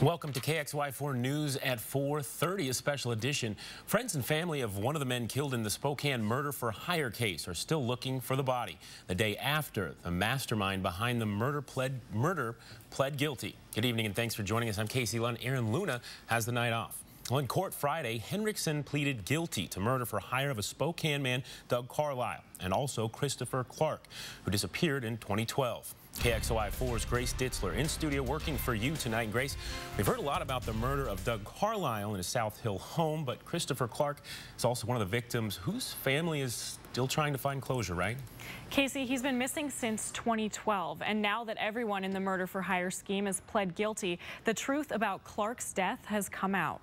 Welcome to KXLY4 News at 4:30, a special edition. Friends and family of one of the men killed in the Spokane murder for hire case are still looking for the body. The day after the mastermind behind the murder pled guilty. Good evening and thanks for joining us. I'm KXLY. Aaron Luna has the night off. Well, in court Friday, Henriksen pleaded guilty to murder for hire of a Spokane man, Doug Carlisle, and also Christopher Clark, who disappeared in 2012. KXLY4's Grace Ditzler in studio working for you tonight. And Grace, we've heard a lot about the murder of Doug Carlisle in his South Hill home, but Christopher Clark is also one of the victims whose family is still trying to find closure, right? Casey, he's been missing since 2012, and now that everyone in the murder for hire scheme has pled guilty, the truth about Clark's death has come out.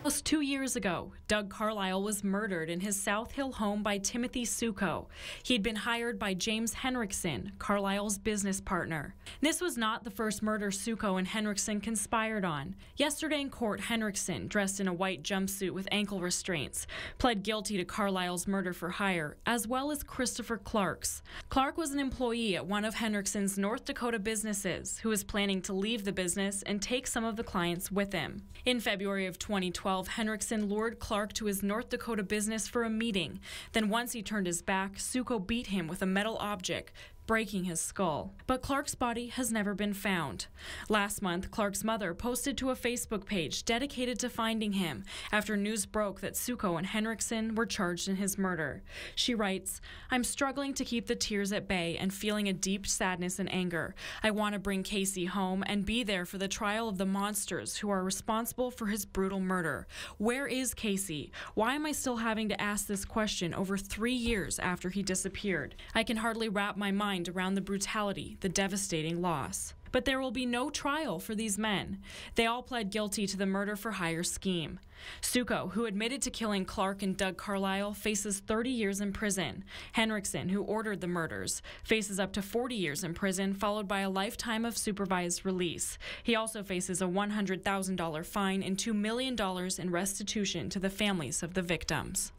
Almost 2 years ago, Doug Carlisle was murdered in his South Hill home by Timothy Suko. He'd been hired by James Henriksen, Carlisle's business partner. This was not the first murder Suko and Henriksen conspired on. Yesterday in court, Henriksen, dressed in a white jumpsuit with ankle restraints, pled guilty to Carlisle's murder for hire, as well as Christopher Clark's. Clark was an employee at one of Henriksen's North Dakota businesses who was planning to leave the business and take some of the clients with him. In February of 2012, Henriksen lured Clark to his North Dakota business for a meeting. Then once he turned his back, Suko beat him with a metal object, breaking his skull. But Clark's body has never been found. Last month, Clark's mother posted to a Facebook page dedicated to finding him after news broke that Suko and Henriksen were charged in his murder. She writes, "I'm struggling to keep the tears at bay and feeling a deep sadness and anger. I want to bring Casey home and be there for the trial of the monsters who are responsible for his brutal murder. Where is Casey? Why am I still having to ask this question over 3 years after he disappeared? I can hardly wrap my mind around the brutality, the devastating loss." But there will be no trial for these men. They all pled guilty to the murder for hire scheme. Suko, who admitted to killing Clark and Doug Carlisle, faces 30 years in prison. Henriksen, who ordered the murders, faces up to 40 years in prison, followed by a lifetime of supervised release. He also faces a $100,000 fine and $2 million in restitution to the families of the victims.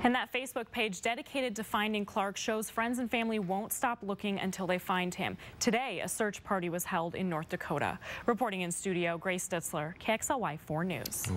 And that Facebook page dedicated to finding Clark shows friends and family won't stop looking until they find him. Today, a search party was held in North Dakota. Reporting in studio, Grace Ditzler, KXLY4 News.